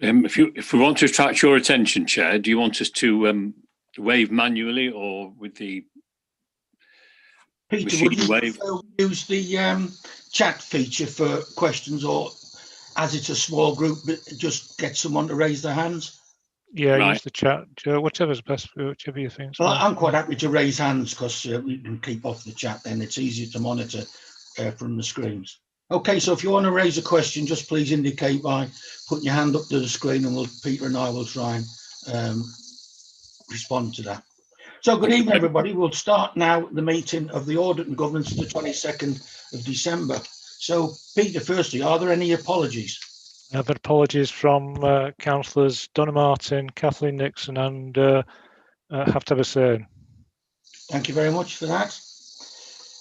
If we want to attract your attention, Chair, do you want us to wave manually or with the Peter, would you use the chat feature for questions, or as it's a small group, just get someone to raise their hands? Yeah, right. Use the chat, whatever's best, whichever you think. Well, I'm quite happy to raise hands because we can keep off the chat, then it's easier to monitor from the screens. Okay, so if you want to raise a question, just please indicate by putting your hand up to the screen, and Peter and I will try and respond to that. So good evening, everybody. We'll start now the meeting of the Audit and Governance the 22nd of December. So, Peter, firstly, are there any apologies? I've had apologies from councillors Donna Martin, Kathleen Nixon, and have to have a say. Thank you very much for that.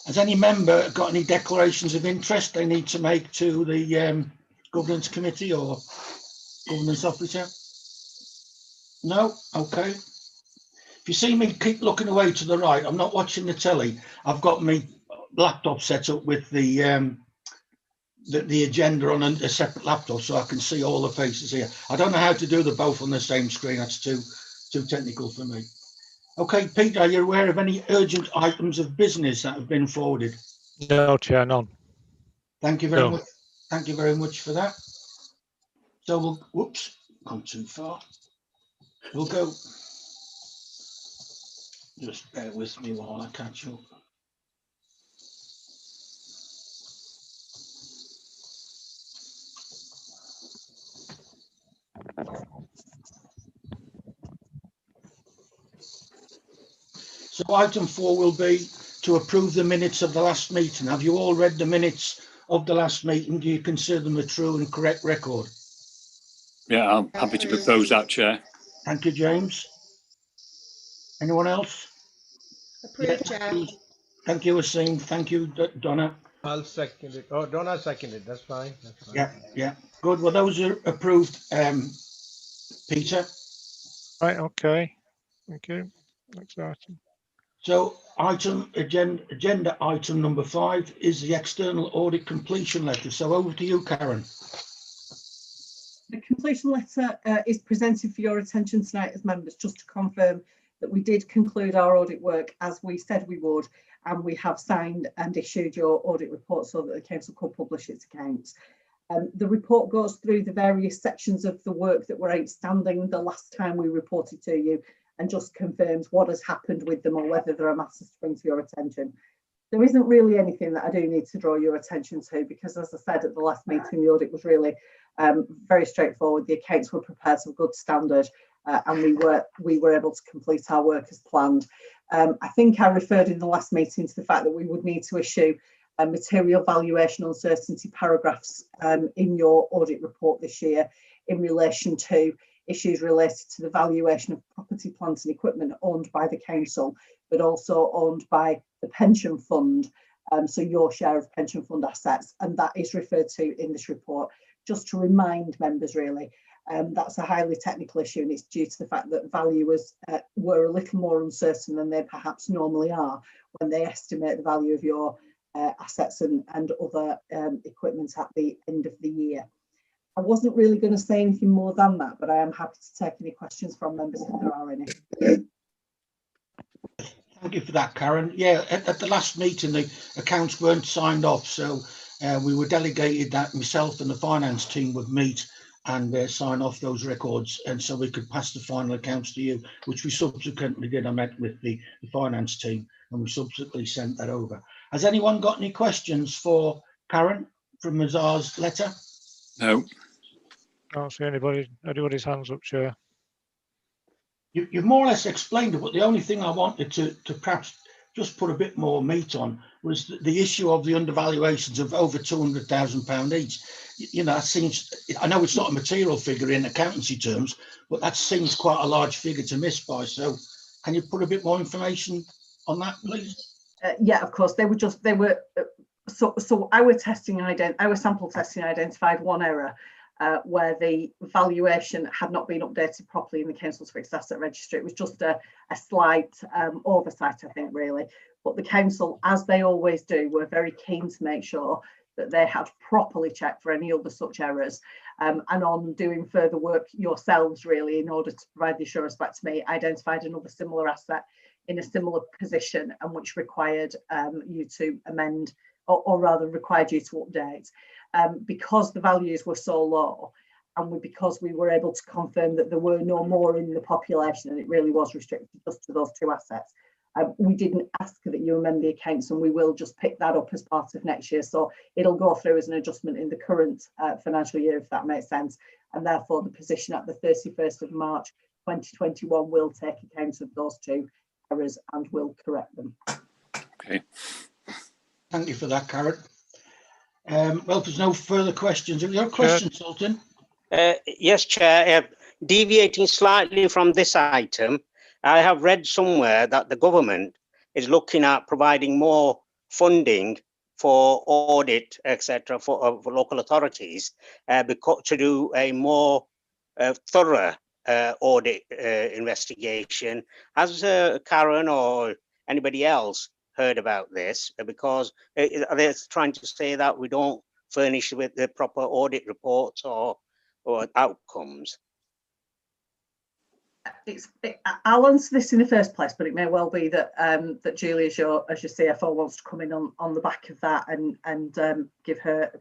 Has any member got any declarations of interest they need to make to the Governance Committee or Governance Officer? No? Okay. If you see me keep looking away to the right, I'm not watching the telly. I've got my laptop set up with the agenda on a separate laptop so I can see all the faces here. I don't know how to do them both on the same screen. That's too technical for me. Okay, Peter, are you aware of any urgent items of business that have been forwarded? No, Chair, none. Thank you very much. Thank you very much for that. So we'll, whoops, gone too far. We'll go. Just bear with me while I catch up. So item 4 will be to approve the minutes of the last meeting. Have you all read the minutes of the last meeting? Do you consider them a true and correct record? Yeah, I'm happy to propose that, Chair. Thank you, James. Anyone else? Approved, Chair. Thank you, Asim. Thank you, Donna. I'll second it. Oh, Donna seconded. That's fine. That's fine. Yeah, yeah. Good. Well, those are approved, Peter. Right, okay. Thank you. Next item. So agenda item number 5 is the external audit completion letter. So over to you, Karen. The completion letter is presented for your attention tonight as members, just to confirm that we did conclude our audit work as we said we would, and we have signed and issued your audit report so that the council could publish its accounts. The report goes through the various sections of the work that were outstanding the last time we reported to you, and just confirms what has happened with them or whether there are matters to bring to your attention. There isn't really anything that I do need to draw your attention to, because as I said at the last meeting, the audit was really very straightforward. The accounts were prepared to a good standard, and we were able to complete our work as planned. I think I referred in the last meeting to the fact that we would need to issue a material valuation uncertainty paragraphs in your audit report this year in relation to issues related to the valuation of property, plant and equipment owned by the council, but also owned by the pension fund, so your share of pension fund assets, and that is referred to in this report. Just to remind members, really, that's a highly technical issue, and it's due to the fact that valuers were a little more uncertain than they perhaps normally are when they estimate the value of your assets and other equipment at the end of the year. I wasn't really going to say anything more than that, but I am happy to take any questions from members if there are any. Thank you for that, Karen. Yeah, at the last meeting, the accounts weren't signed off, so we were delegated that myself and the finance team would meet and sign off those records, and so we could pass the final accounts to you, which we subsequently did. I met with the finance team, and we subsequently sent that over. Has anyone got any questions for Karen from Mazar's letter? No. I don't see anybody's hands up, Chair. You've more or less explained it, but the only thing I wanted to perhaps just put a bit more meat on was the issue of the undervaluations of over £200,000 each. You know, that seems, I know it's not a material figure in accountancy terms, but that seems quite a large figure to miss by. So can you put a bit more information on that, please? Yeah, of course. So our sample testing identified one error where the valuation had not been updated properly in the council's fixed asset register. It was just a slight oversight, I think, really. But the council, as they always do, were very keen to make sure that they had properly checked for any other such errors, and on doing further work yourselves really in order to provide the assurance back to me, identified another similar asset in a similar position and which required you to amend, or rather required you to update. Because the values were so low, and because we were able to confirm that there were no more in the population and it really was restricted just to those two assets, we didn't ask that you amend the accounts, and we will just pick that up as part of next year. So it'll go through as an adjustment in the current financial year, if that makes sense. And therefore the position at the 31st of March 2021 will take account of those two errors and will correct them. Okay. Thank you for that, Karen. Well, if there's no further questions, have you got a question, Sultan? Yes, Chair. Deviating slightly from this item, I have read somewhere that the government is looking at providing more funding for audit, etc., for local authorities, to do a more thorough audit investigation. Has Karen or anybody else heard about this? Because are they trying to say that we don't furnish with the proper audit reports or outcomes? I'll answer this in the first place, but it may well be that that Julie, as your CFO, wants to come in on the back of that and give her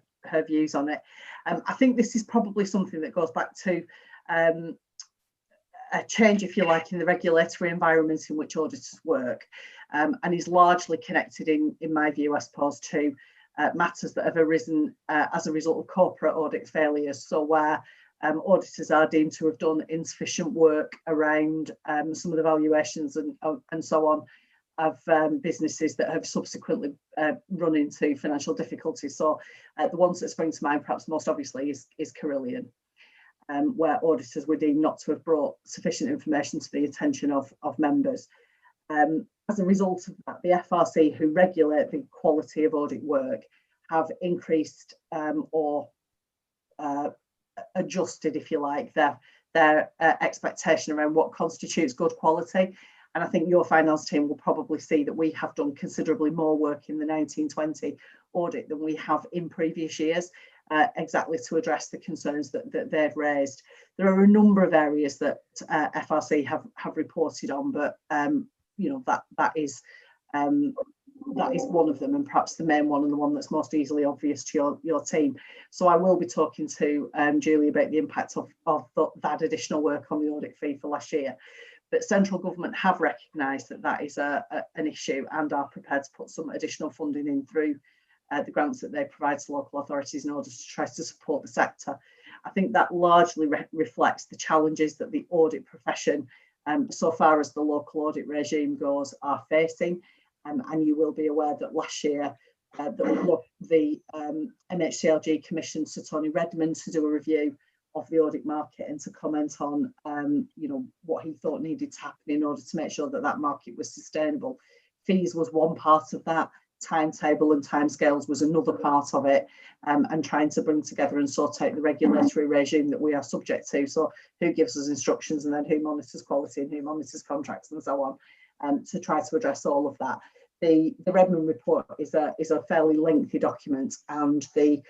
views on it. I think this is probably something that goes back to a change, if you like, in the regulatory environment in which auditors work, and is largely connected, in my view, I suppose, to matters that have arisen as a result of corporate audit failures. So where auditors are deemed to have done insufficient work around some of the valuations and so on of businesses that have subsequently run into financial difficulties. So the ones that spring to mind perhaps most obviously is Carillion, where auditors were deemed not to have brought sufficient information to the attention of members. As a result of that, the FRC, who regulate the quality of audit work, have increased or adjusted, if you like, their expectation around what constitutes good quality. And I think your finance team will probably see that we have done considerably more work in the 1920 audit than we have in previous years, exactly to address the concerns that they've raised. There are a number of areas that FRC have reported on, but you know, that is one of them, and perhaps the main one and the one that's most easily obvious to your team. So I will be talking to Julie about the impact of that additional work on the audit fee for last year. But central government have recognised that is an issue and are prepared to put some additional funding in through the grants that they provide to local authorities in order to try to support the sector. I think that largely reflects the challenges that the audit profession, so far as the local audit regime goes, are facing. And you will be aware that last year the MHCLG commissioned Sir Tony Redmond to do a review of the audit market and to comment on you know, what he thought needed to happen in order to make sure that that market was sustainable. Fees was one part of that. Timetable and timescales was another part of it, and trying to bring together and sort out the regulatory regime that we are subject to. So who gives us instructions, and then who monitors quality and who monitors contracts and so on, to try to address all of that. The Redmond report is a fairly lengthy document, and the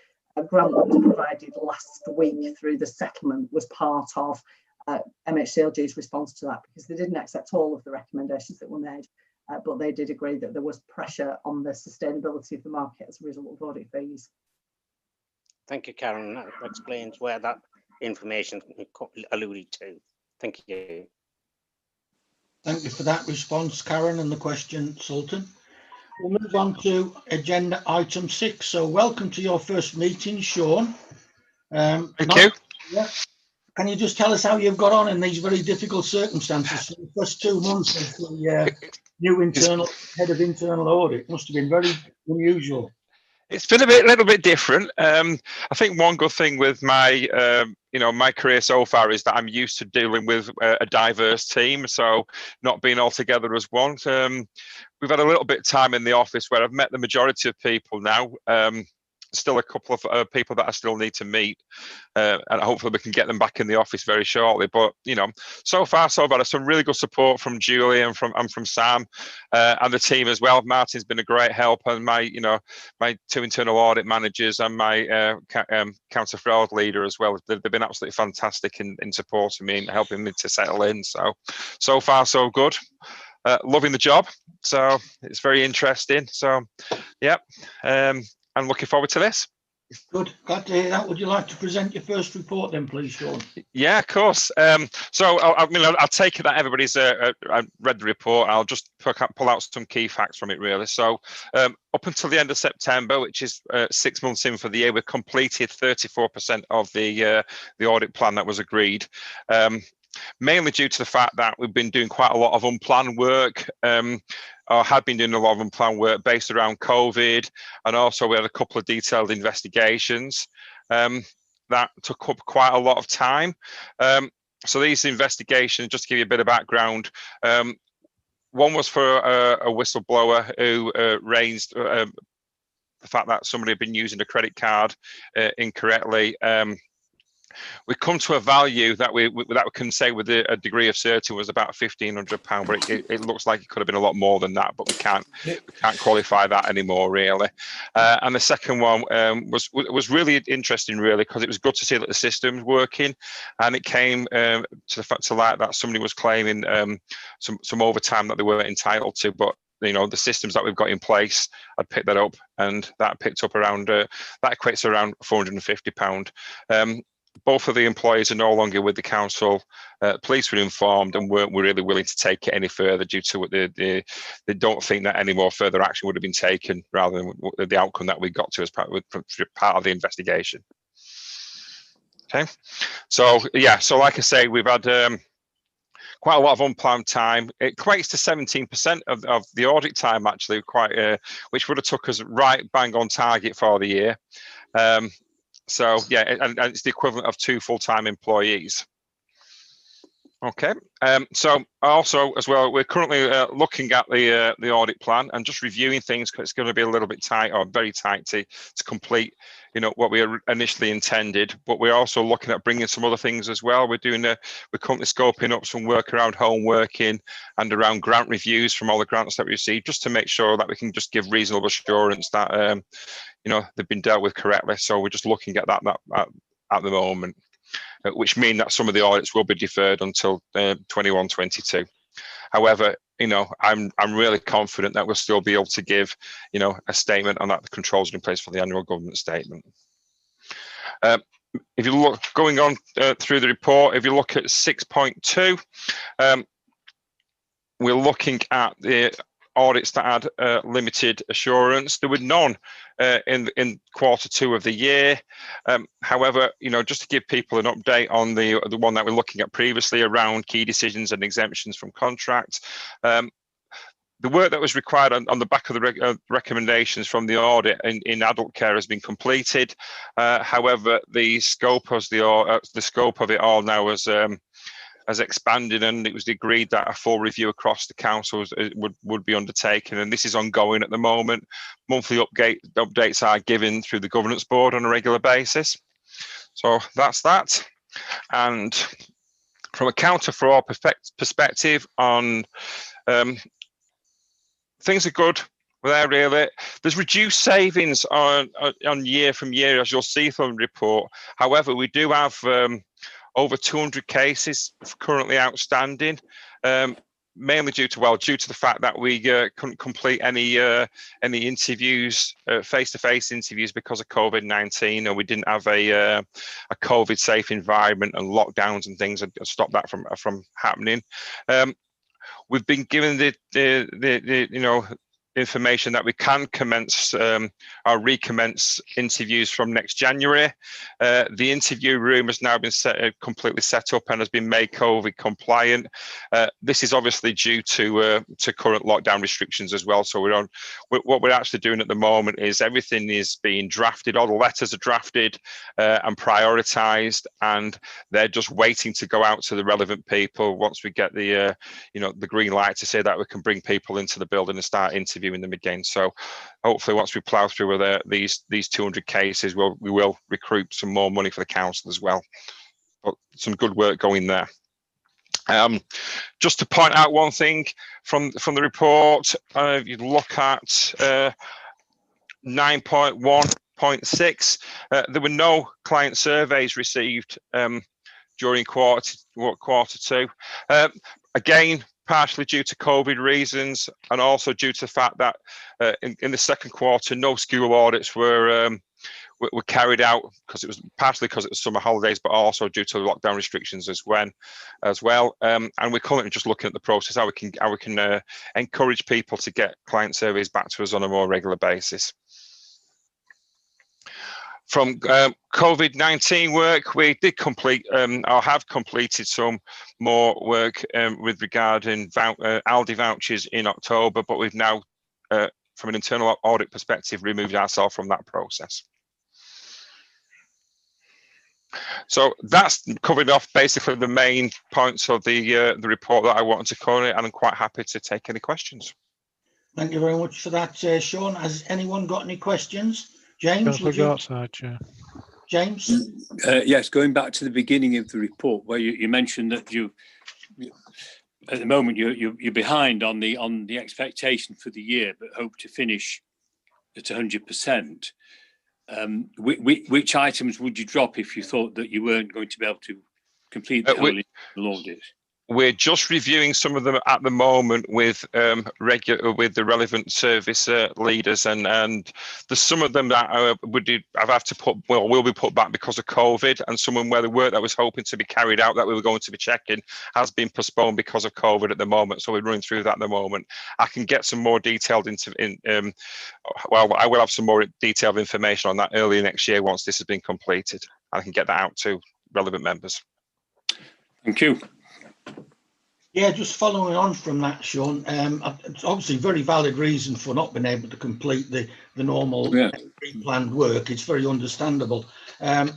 grant that was provided last week through the settlement was part of MHCLG's response to that, because they didn't accept all of the recommendations that were made. But they did agree that there was pressure on the sustainability of the market as a result of audit fees. Thank you, Karen. That explains where that information alluded to. Thank you. Thank you for that response, Karen, and the question, Sultan. We'll move on to agenda item 6. So welcome to your first meeting, Sean. Thank you. Yeah. Can you just tell us how you've got on in these very difficult circumstances? For the first 2 months as the new head of internal audit must have been very unusual. It's been a little bit different. I think one good thing with my, my career so far is that I'm used to dealing with a diverse team, so not being all together as one. We've had a little bit of time in the office where I've met the majority of people now. still a couple of people that I still need to meet, and hopefully we can get them back in the office very shortly. But so far so bad. Some really good support from Julie and from Sam and the team as well. Martin's been a great help, and my my 2 internal audit managers and my counter fraud leader as well. They've been absolutely fantastic in supporting me and helping me to settle in. So far so good. Loving the job, so it's very interesting. So yeah, I'm looking forward to this. Good, glad to hear that. Would you like to present your first report then, please, Sean? Yeah, of course. So I'll take it that everybody's read the report. I'll just pull out some key facts from it, really. So up until the end of September, which is 6 months in for the year, we've completed 34% of the audit plan that was agreed. Mainly due to the fact that we've been doing quite a lot of unplanned work, or had been doing a lot of unplanned work based around COVID, and also we had a couple of detailed investigations that took up quite a lot of time. So these investigations, just to give you a bit of background, one was for a whistleblower who raised the fact that somebody had been using a credit card incorrectly. We come to a value that we can say with a degree of certainty was about £1,500, but it looks like it could have been a lot more than that, but we can't qualify that anymore, really. And the second one was really interesting, really, because it was good to see that the system's working, and it came to the fact to light that somebody was claiming some overtime that they weren't entitled to, but the systems that we've got in place, I'd picked that up, and that picked up around that equates to around £450. Both of the employees are no longer with the council. Police were informed and weren't really willing to take it any further due to what they don't think that any more further action would have been taken, rather than the outcome that we got to as part of the investigation. Okay, so yeah, so like I say, we've had quite a lot of unplanned time. It equates to 17% of the audit time, actually, which would have took us right bang on target for the year. So yeah, and it's the equivalent of 2 full-time employees. Okay, so also as well, we're currently looking at the audit plan and just reviewing things, because it's going to be a little bit tight, or very tight, to complete what we initially intended. But we're also looking at bringing some other things as well. We're currently scoping up some work around home working and around grant reviews from all the grants that we receive, just to make sure that we can just give reasonable assurance that they've been dealt with correctly. So we're just looking at that at the moment, which mean that some of the audits will be deferred until 21-22. However, I'm really confident that we'll still be able to give a statement on that the controls are in place for the annual government statement. If you look going on through the report, if you look at 6.2, we're looking at the audits that had limited assurance. There were none in Q2 of the year. However, just to give people an update on the one that we're looking at previously around key decisions and exemptions from contracts, the work that was required on the back of the recommendations from the audit in adult care has been completed. However, the scope of it all now has expanded, and it was agreed that a full review across the council would be undertaken, and this is ongoing at the moment. Monthly updates are given through the governance board on a regular basis. So that's that. And from a counter fraud perspective, on things are good there, really. There's reduced savings on year from year, as you'll see from the report. However, we do have over 200 cases currently outstanding, mainly due to the fact that we couldn't complete any interviews, face-to-face interviews, because of COVID-19, and we didn't have a COVID-safe environment, and lockdowns and things had stopped that from happening. We've been given the information that we can commence or recommence interviews from next January. The interview room has now been completely set up and has been made COVID compliant. This is obviously due to current lockdown restrictions as well. So what we're actually doing at the moment is everything is being drafted. All the letters are drafted and prioritised, and they're just waiting to go out to the relevant people once we get the the green light to say that we can bring people into the building and start interviewing reviewing them again. So hopefully once we plough through with these 200 cases, we will recruit some more money for the council as well. But some good work going there. Just to point out one thing from the report, if you look at 9.1.6, there were no client surveys received during quarter two. Again, partially due to COVID reasons, and also due to the fact that in the second quarter, no school audits were carried out, because it was partially because it was summer holidays, but also due to the lockdown restrictions as well. And we're currently just looking at the process, how we can encourage people to get client surveys back to us on a more regular basis. From COVID-19 work, we did complete or have completed some more work with regarding Aldi vouchers in October, but we've now, from an internal audit perspective, removed ourselves from that process. So that's covered off basically the main points of the report that I wanted to cover, and I'm quite happy to take any questions. Thank you very much for that, Sean. Has anyone got any questions? James, would you? Chair. James? Yes, going back to the beginning of the report where you mentioned that you at the moment you're behind on the expectation for the year, but hope to finish at 100%. Which items would you drop if you thought that you weren't going to be able to complete the whole internal audit? We're just reviewing some of them at the moment with with the relevant service leaders, and there's some of them that I've had to will be put back because of COVID, and some of them where the work that was hoping to be carried out that we were going to be checking has been postponed because of COVID at the moment. So we're running through that at the moment. I can get some more detailed well, I will have some more detailed information on that early next year once this has been completed. I can get that out to relevant members. Thank you. Yeah, just following on from that, Sean, it's obviously a very valid reason for not being able to complete the normal pre-planned work. It's very understandable. I'm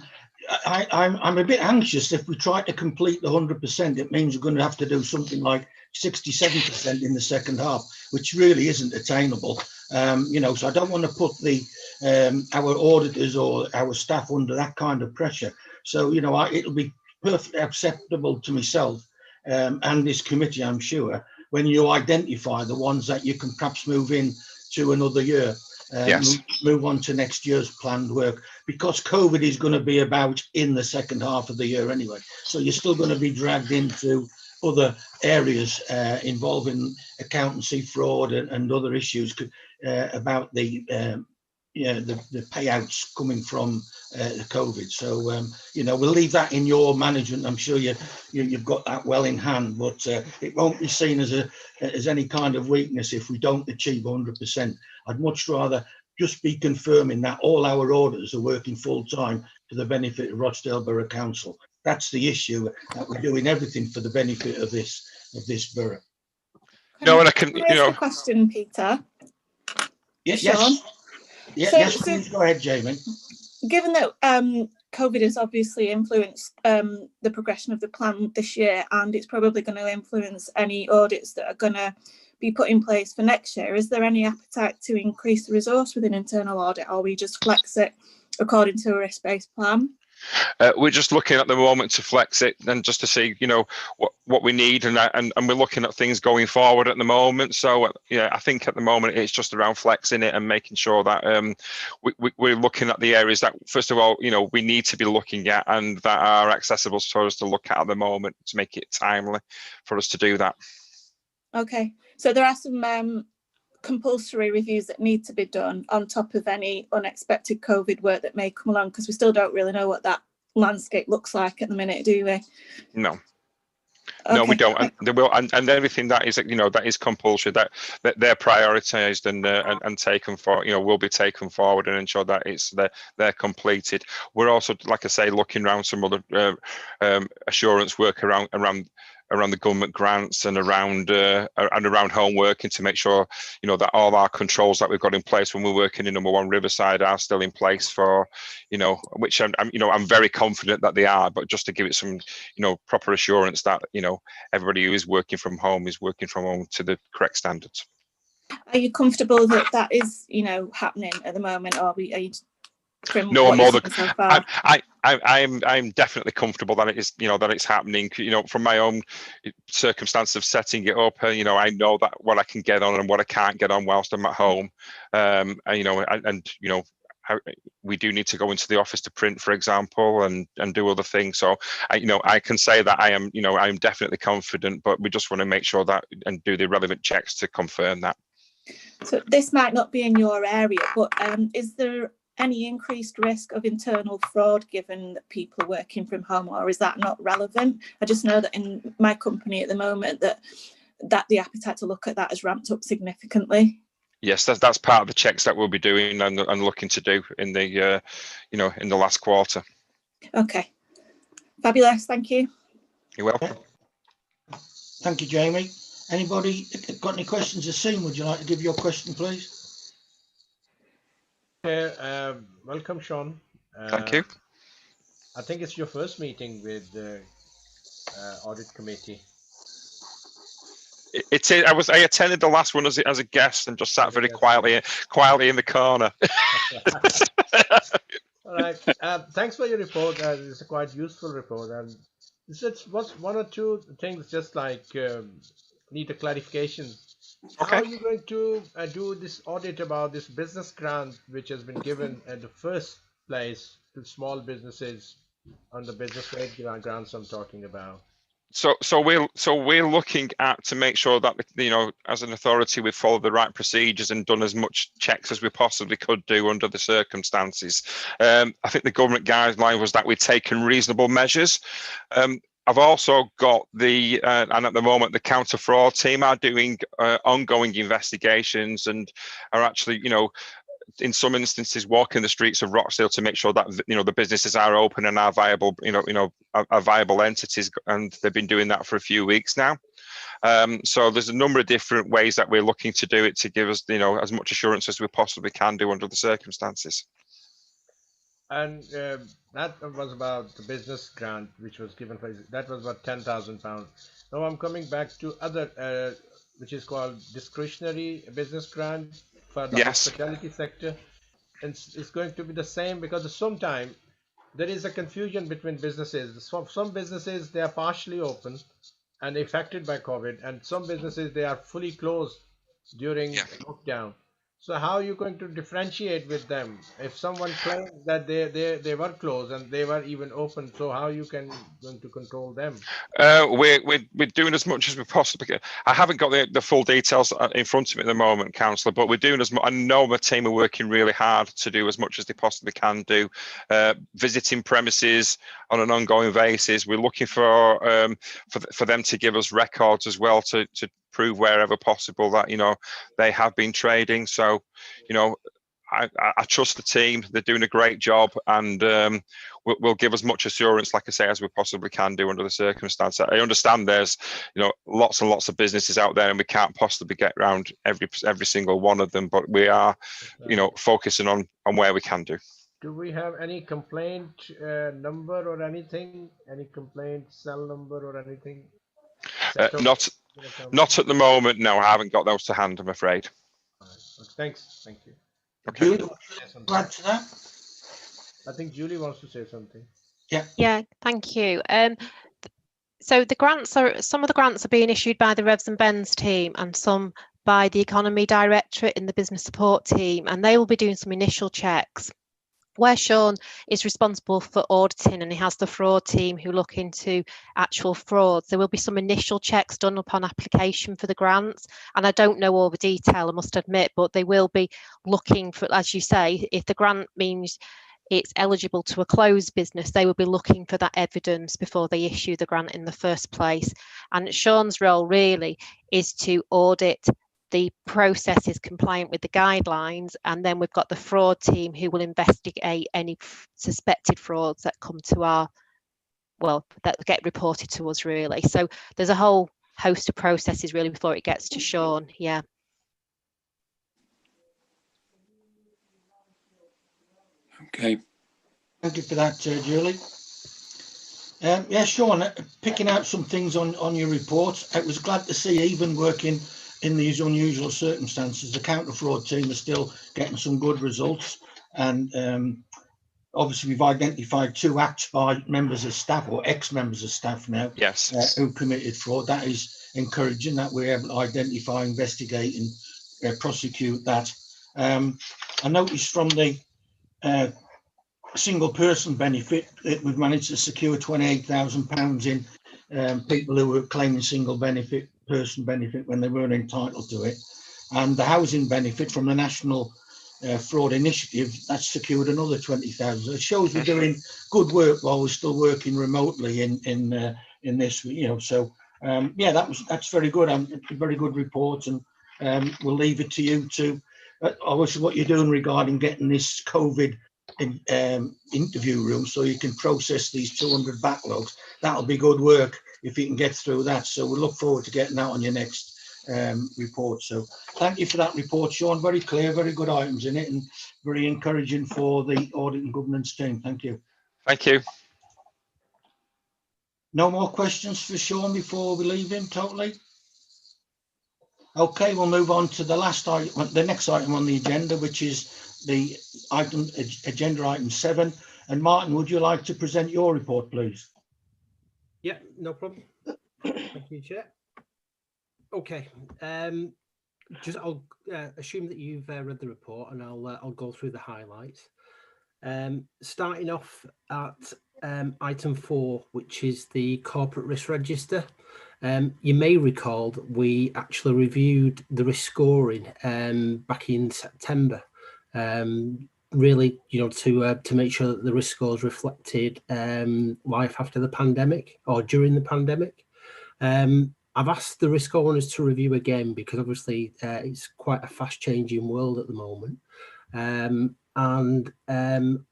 a bit anxious. If we try to complete the 100%, it means we're going to have to do something like 67% in the second half, which really isn't attainable. So I don't want to put our auditors or our staff under that kind of pressure. So, it'll be perfectly acceptable to myself and this committee, I'm sure, when you identify the ones that you can perhaps move in to another year, move on to next year's planned work, because COVID is going to be about in the second half of the year anyway. So you're still going to be dragged into other areas involving accountancy, fraud, and other issues about the payouts coming from the COVID. So, we'll leave that in your management. I'm sure you've got that well in hand, but it won't be seen as any kind of weakness if we don't achieve 100%. I'd much rather just be confirming that all our auditors are working full time to the benefit of Rochdale Borough Council. That's the issue, that we're doing everything for the benefit of this borough. No, and I can, Here's the question, Peter. Yes. Sean? Yes, please go ahead, Jamie. Given that COVID has obviously influenced the progression of the plan this year, and it's probably going to influence any audits that are going to be put in place for next year, is there any appetite to increase the resource within internal audit, or we just flex it according to a risk-based plan? We're just looking at the moment to flex it and just to see, what we need, and we're looking at things going forward at the moment. So I think at the moment it's just around flexing it and making sure that we're looking at the areas that, first of all, we need to be looking at and that are accessible for us to look at the moment to make it timely for us to do that. Okay, so there are some compulsory reviews that need to be done on top of any unexpected COVID work that may come along, because we still don't really know what that landscape looks like at the minute, do we? No. Okay. No, we don't, and there will, and everything that is, that is compulsory, that they're prioritised and taken for, will be taken forward and ensure that they're completed. We're also, like I say, looking around some other assurance work around the government grants and around home working to make sure that all our controls that we've got in place when we're working in number 1 Riverside are still in place for which I'm very confident that they are, but just to give it some proper assurance that everybody who is working from home to the correct standards. Are you comfortable that that is, you know, happening at the moment, or are you from No, what more you've than seen so far? I'm definitely comfortable that it is, you know, that it's happening. You know, from my own circumstance of setting it up, you know, I know that what I can get on and what I can't get on whilst I'm at home. And, you know, you know, we do need to go into the office to print, for example, and do other things. So you know, I can say that I am, you know, I'm definitely confident, but we just want to make sure that and do the relevant checks to confirm that. So this might not be in your area, but is there any increased risk of internal fraud given that people are working from home, or is that not relevant? I just know that in my company at the moment that the appetite to look at that has ramped up significantly. Yes, that's part of the checks that we'll be doing and looking to do in the you know, in the last quarter. Okay, fabulous. Thank you. You're welcome. Thank you, Jamie. Anybody got any questions? Asim, would you like to give your question, please? Welcome, Sean. Thank you. I think it's your first meeting with the audit committee. It's I attended the last one as a guest and just sat very quietly in the corner. All right. Thanks for your report. It's a quite useful report, and it's what's one or two things just like need a clarification. Okay. How are you going to do this audit about this business grant which has been given at the first place to small businesses on the business aid grants I'm talking about? So we're looking at to make sure that, you know, as an authority we've followed the right procedures and done as much checks as we possibly could do under the circumstances. I think the government guideline was that we'd taken reasonable measures. I've also got the and at the moment the counter fraud team are doing ongoing investigations and are actually, you know, in some instances walking the streets of Rochdale to make sure that, you know, the businesses are open and are viable, are viable entities, and they've been doing that for a few weeks now. So there's a number of different ways that we're looking to do it to give us, you know, as much assurance as we possibly can do under the circumstances. And that was about the business grant which was given for, that was about £10,000. Now I'm coming back to other which is called discretionary business grant for the hospitality sector, and it's going to be the same because sometimes there is a confusion between businesses. Some businesses, they are partially open and affected by COVID, and some businesses, they are fully closed during lockdown. So how are you going to differentiate with them if someone claims that they were closed and they were even open? So how you going to control them? We're doing as much as we possibly can. I haven't got the full details in front of me at the moment, Councillor, but we're doing as much. I know my team are working really hard to do as much as they possibly can do. Visiting premises on an ongoing basis. We're looking for them to give us records as well to prove wherever possible that, you know, they have been trading. So, you know, I trust the team. They're doing a great job, and we'll give as much assurance, like I say, as we possibly can do under the circumstance. I understand there's, you know, lots and lots of businesses out there, and we can't possibly get around every single one of them. But we are, you know, focusing on where we can do. Do we have any complaint number or anything? Any complaint cell number or anything? Not at the moment. No, I haven't got those to hand, I'm afraid. Right. Thanks. Thank you. Okay. Julie, add to that? I think Julie wants to say something. Yeah, thank you. So the grants some of the grants are being issued by the Revs and Bens team and some by the Economy Directorate in the Business Support team, and they will be doing some initial checks. Where Sean is responsible for auditing and he has the fraud team who look into actual frauds, there will be some initial checks done upon application for the grants. And I don't know all the detail, I must admit, but they will be looking for, as you say, if the grant means it's eligible to a closed business, they will be looking for that evidence before they issue the grant in the first place. And Sean's role really is to audit the process is compliant with the guidelines, and then we've got the fraud team who will investigate any suspected frauds that come to that get reported to us, really. So there's a whole host of processes really before it gets to Sean. Yeah. Okay. Thank you for that, Julie. Yeah, Sean, picking out some things on your report. I was glad to see even working in these unusual circumstances, the counter fraud team is still getting some good results. And obviously, we've identified 2 acts by members of staff or ex-members of staff now, Yes. who committed fraud. That is encouraging that we're able to identify, investigate, and prosecute that. I noticed from the single person benefit that we've managed to secure £28,000 in people who were claiming single person benefit when they weren't entitled to it. And the housing benefit from the National Fraud Initiative, that's secured another 20,000. It shows we're doing good work while we're still working remotely in this, you know. So yeah, that's very good. A very good report, and we'll leave it to you to obviously what you're doing regarding getting this COVID interview room so you can process these 200 backlogs. That'll be good work if you can get through that. So we'll look forward to getting that on your next report. So thank you for that report, Sean. Very clear, very good items in it, and very encouraging for the audit and governance team. Thank you. Thank you. No more questions for Sean before we leave him totally? Okay, we'll move on to the last item, the next item on the agenda, which is the agenda item 7. And Martin, would you like to present your report, please? Yeah, no problem. Thank you, Chair. Okay, I'll assume that you've read the report, and I'll go through the highlights. Starting off at item 4, which is the corporate risk register. You may recall that we actually reviewed the risk scoring back in September. Really, you know, to make sure that the risk scores reflected life after the pandemic or during the pandemic. I've asked the risk owners to review again because obviously it's quite a fast changing world at the moment. And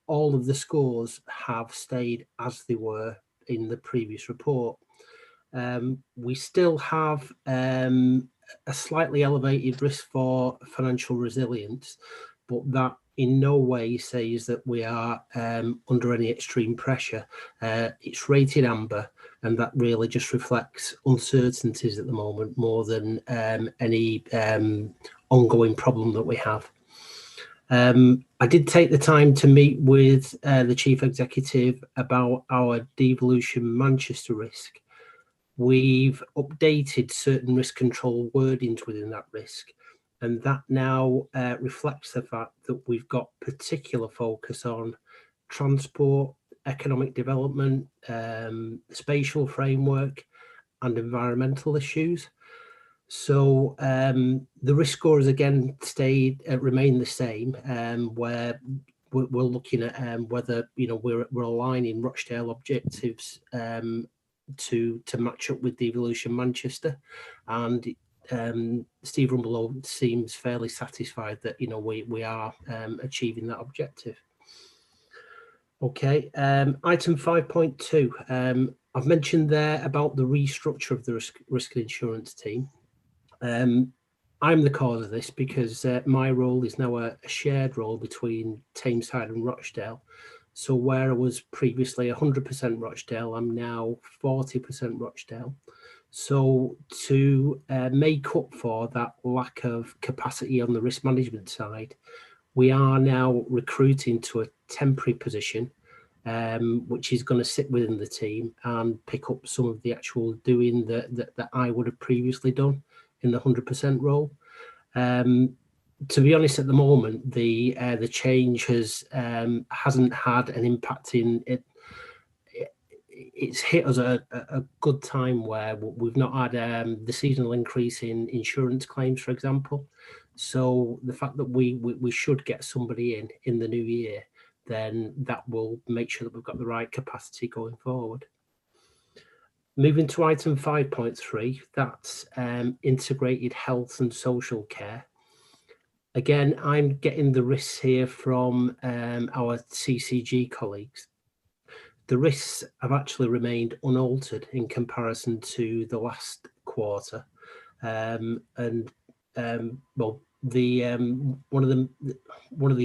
all of the scores have stayed as they were in the previous report. We still have a slightly elevated risk for financial resilience, but that in no way says that we are under any extreme pressure. It's rated amber, and that really just reflects uncertainties at the moment more than any ongoing problem that we have. I did take the time to meet with the Chief Executive about our devolution Manchester risk. We've updated certain risk control wordings within that risk, and that now reflects the fact that we've got particular focus on transport, economic development, spatial framework, and environmental issues. So the risk scores again remain the same, where we're looking at whether, you know, we're aligning Rochdale objectives to match up with devolution Manchester, and Steve Rumbelow seems fairly satisfied that, you know, we are achieving that objective. Okay, item 5.2. I've mentioned there about the restructure of the risk and insurance team. I'm the cause of this because my role is now a shared role between Tameside and Rochdale. So where I was previously 100% Rochdale, I'm now 40% Rochdale. So to make up for that lack of capacity on the risk management side, we are now recruiting to a temporary position, which is going to sit within the team and pick up some of the actual doing that I would have previously done in the 100% role. To be honest, at the moment, the change hasn't had an impact in it. It's hit us a good time where we've not had the seasonal increase in insurance claims, for example. So the fact that we should get somebody in the new year, then that will make sure that we've got the right capacity going forward. Moving to item 5.3, that's integrated health and social care. Again, I'm getting the risks here from our CCG colleagues. The risks have actually remained unaltered in comparison to the last quarter. Well, one of the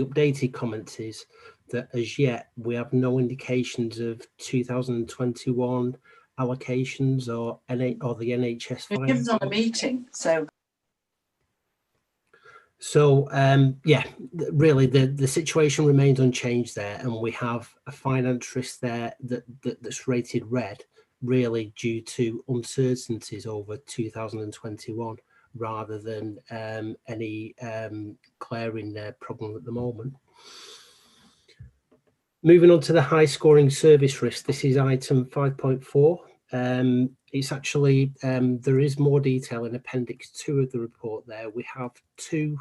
updated comments is that as yet we have no indications of 2021 allocations or the NHS. It gives on a meeting, so So yeah, really the situation remains unchanged there, and we have a finance risk there that's rated red, really due to uncertainties over 2021 rather than any glaring problem at the moment. Moving on to the high scoring service risk, this is item 5.4. It's actually, there is more detail in appendix 2 of the report there. We have 2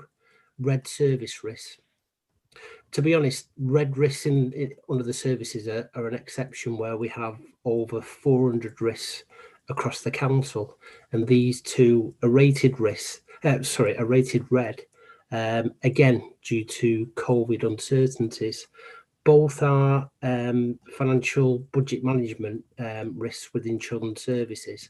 red service risks. To be honest, red risks under the services are an exception where we have over 400 risks across the council, and these 2 are rated risks, are rated red, again, due to COVID uncertainties. Both are financial budget management risks within children's services.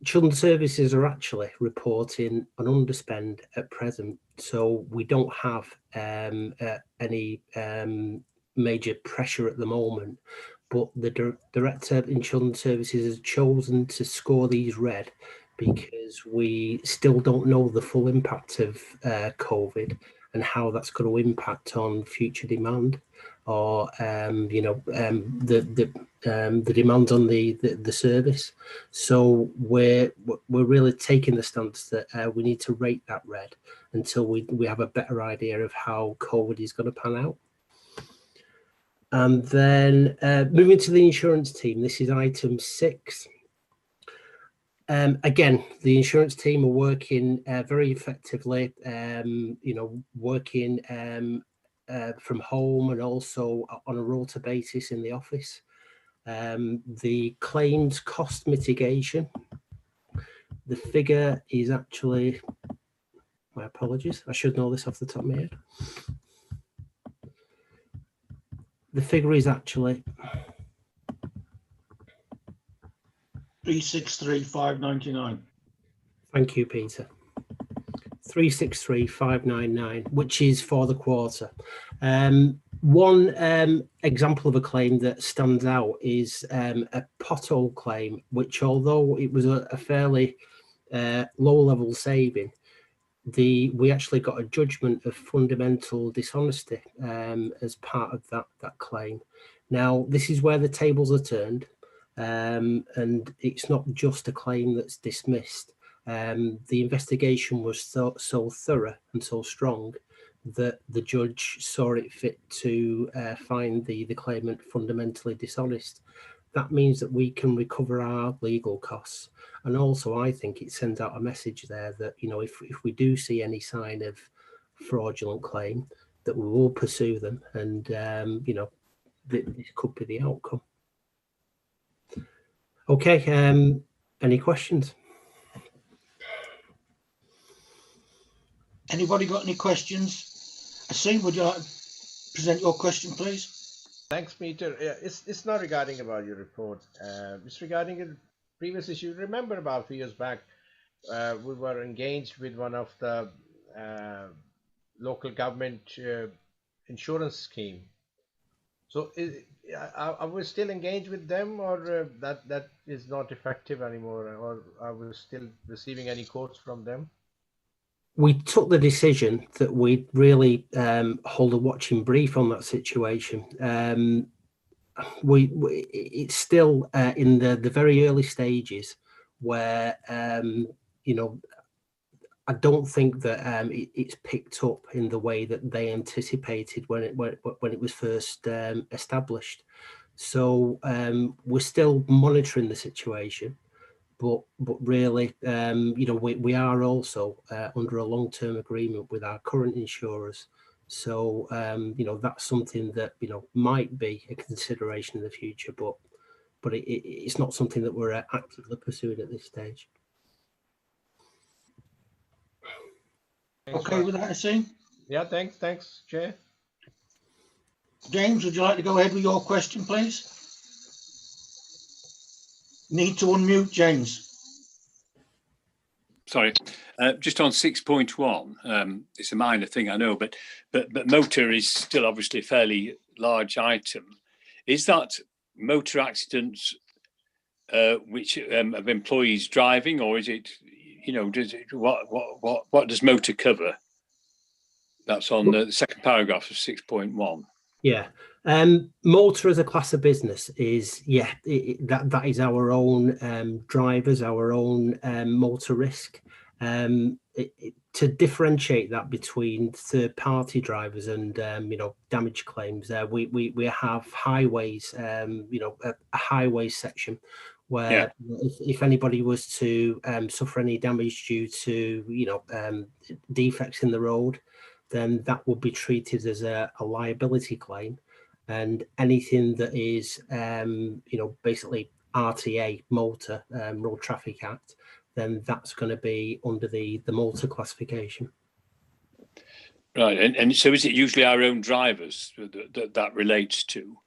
Children's services are actually reporting an underspend at present, so we don't have any major pressure at the moment. But the director in children's services has chosen to score these red because we still don't know the full impact of COVID and how that's going to impact on future demand, or the demand on the service. So we're really taking the stance that we need to rate that red until we have a better idea of how COVID is going to pan out. And then moving to the insurance team, this is item 6. Again, the insurance team are working very effectively, working from home and also on a rota basis in the office. The claims cost mitigation, the figure is actually, my apologies, I should know this off the top of my head. The figure is actually 363,599. Thank you, Peter. 363,599, which is for the quarter. One example of a claim that stands out is a pothole claim, which, although it was a fairly low-level saving, we actually got a judgment of fundamental dishonesty as part of that claim. Now, this is where the tables are turned, and it's not just a claim that's dismissed. The investigation was so thorough and so strong that the judge saw it fit to find the claimant fundamentally dishonest. That means that we can recover our legal costs. And also, I think it sends out a message there that, if we do see any sign of fraudulent claim, that we will pursue them, and, this could be the outcome. Okay, any questions? Anybody got any questions? Asim, would you like to present your question, please? Thanks, Peter. Yeah, it's not regarding about your report. It's regarding a previous issue. Remember, about a few years back, we were engaged with one of the local government insurance scheme. So are we still engaged with them, or that is not effective anymore, or are we still receiving any quotes from them? We took the decision that we'd really hold a watching brief on that situation. It's still in the very early stages where, I don't think that it's picked up in the way that they anticipated when it was first established. So we're still monitoring the situation. But really, we are also under a long-term agreement with our current insurers. So, that's something that, might be a consideration in the future, but it's not something that we're actively pursuing at this stage. Okay with that, Asim? Yeah, thanks, Chair. James, would you like to go ahead with your question, please? Need to unmute, James. Sorry, just on 6.1, it's a minor thing, I know, but motor is still obviously a fairly large item. Is that motor accidents which of employees driving, or is it, what does motor cover? That's on the second paragraph of 6.1. Yeah. Motor as a class of business is, that is our own drivers, our own motor risk. To differentiate that between third-party drivers and damage claims, we have highways, a highways section where if anybody was to suffer any damage due to defects in the road, then that would be treated as a liability claim, and anything that is basically RTA, motor, Road Traffic Act, then that's going to be under the motor classification. Right, and so is it usually our own drivers that relates to?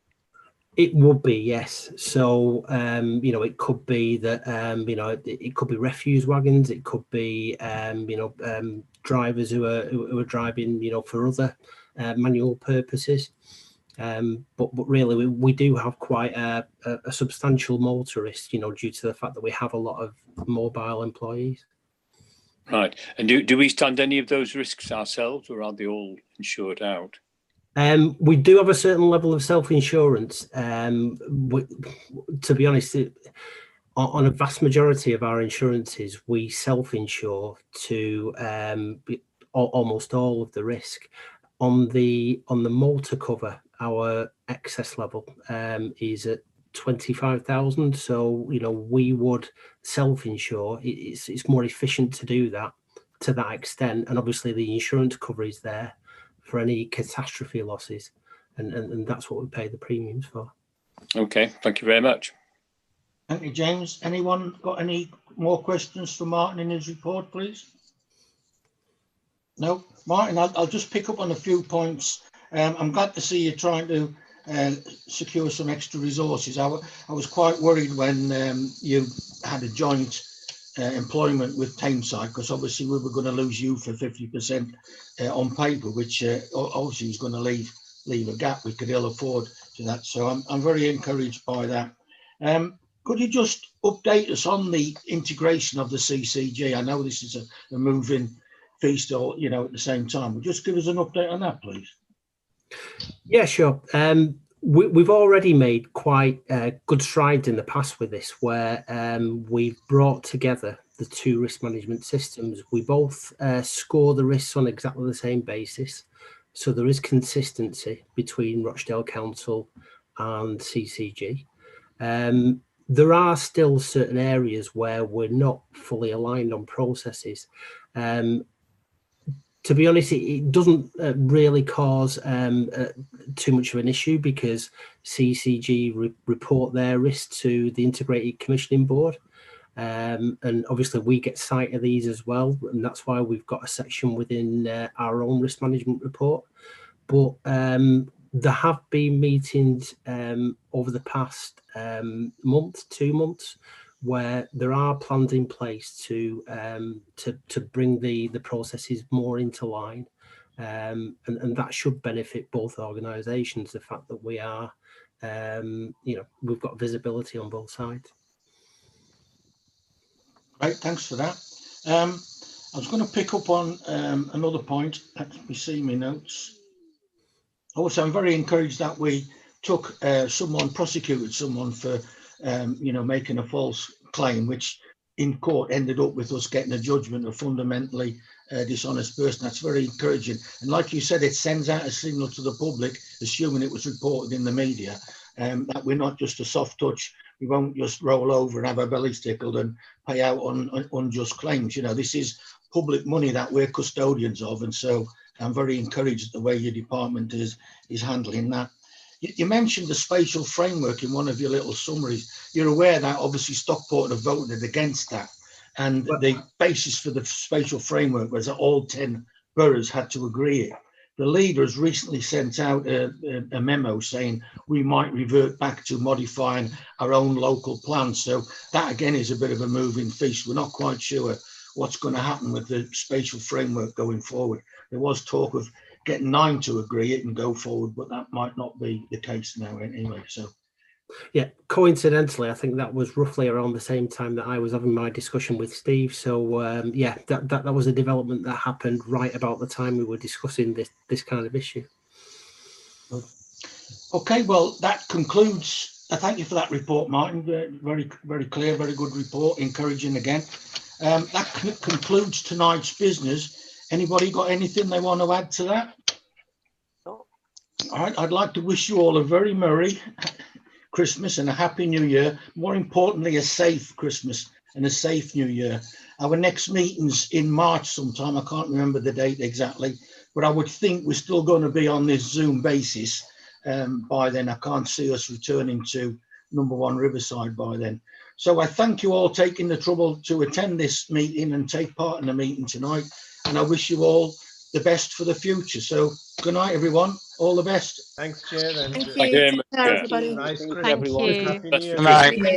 It would be, yes. So it could be that it could be refuse wagons, it could be drivers who are driving for other manual purposes. But really we do have quite a substantial motorist, due to the fact that we have a lot of mobile employees. Right, and do we stand any of those risks ourselves, or are they all insured out? We do have a certain level of self-insurance. To be honest, on a vast majority of our insurances, we self-insure to almost all of the risk. On the motor cover, our excess level is at 25,000. So we would self-insure. It's more efficient to do that to that extent, and obviously the insurance cover is there for any catastrophe losses, and that's what we pay the premiums for. Okay, thank you very much. Thank you, James. Anyone got any more questions for Martin in his report, please? No, Martin, I'll just pick up on a few points. I'm glad to see you trying to secure some extra resources. I was quite worried when you had a joint employment with Tameside, because obviously we were going to lose you for 50% on paper, which obviously was going to leave a gap we could ill afford to that. So I'm very encouraged by that. Could you just update us on the integration of the CCG? I know this is a moving feast, or at the same time. Would you just give us an update on that, please? Yeah, sure. We've already made quite good strides in the past with this, where we've brought together the two risk management systems. We both score the risks on exactly the same basis, so there is consistency between Rochdale Council and CCG. There are still certain areas where we're not fully aligned on processes. To be honest, it doesn't really cause too much of an issue, because CCG report their risk to the Integrated Commissioning Board, and obviously we get sight of these as well, and that's why we've got a section within our own risk management report. But there have been meetings over the past month, 2 months, where there are plans in place to bring the processes more into line, and that should benefit both organisations. The fact that we are, we've got visibility on both sides. Right, thanks for that. I was going to pick up on another point. Let me see my notes. Also, I'm very encouraged that we took prosecuted someone for making a false claim, which in court ended up with us getting a judgment of fundamentally dishonest person. That's very encouraging. And like you said, it sends out a signal to the public, assuming it was reported in the media, that we're not just a soft touch. We won't just roll over and have our bellies tickled and pay out on unjust claims. This is public money that we're custodians of. And so I'm very encouraged the way your department is handling that. You mentioned the spatial framework in one of your little summaries. You're aware that obviously Stockport have voted against that. And the basis for the spatial framework was that all 10 boroughs had to agree. The leader has recently sent out a memo saying we might revert back to modifying our own local plans. So that again is a bit of a moving feast. We're not quite sure what's going to happen with the spatial framework going forward. There was talk of getting 9 to agree it and go forward, but that might not be the case now anyway. So Yeah, coincidentally, I think that was roughly around the same time that I was having my discussion with Steve. So yeah, that was a development that happened right about the time we were discussing this kind of issue. Okay, well, that concludes. Thank you for that report, Martin. Very clear, very good report, encouraging again. That concludes tonight's business. Anybody got anything they want to add to that? All right, I'd like to wish you all a very merry Christmas and a happy new year. More importantly, a safe Christmas and a safe new year. Our next meeting's in March sometime. I can't remember the date exactly, but I would think we're still going to be on this Zoom basis by then. I can't see us returning to number 1 Riverside by then. So I thank you all taking the trouble to attend this meeting and take part in the meeting tonight. And I wish you all the best for the future. So good night, everyone. All the best. Thanks, Chair. And Thank you. Thank you very Take much, care, Chair. everybody. nice Thank Christmas. you. Happy New Best Year. for Good night. Christmas.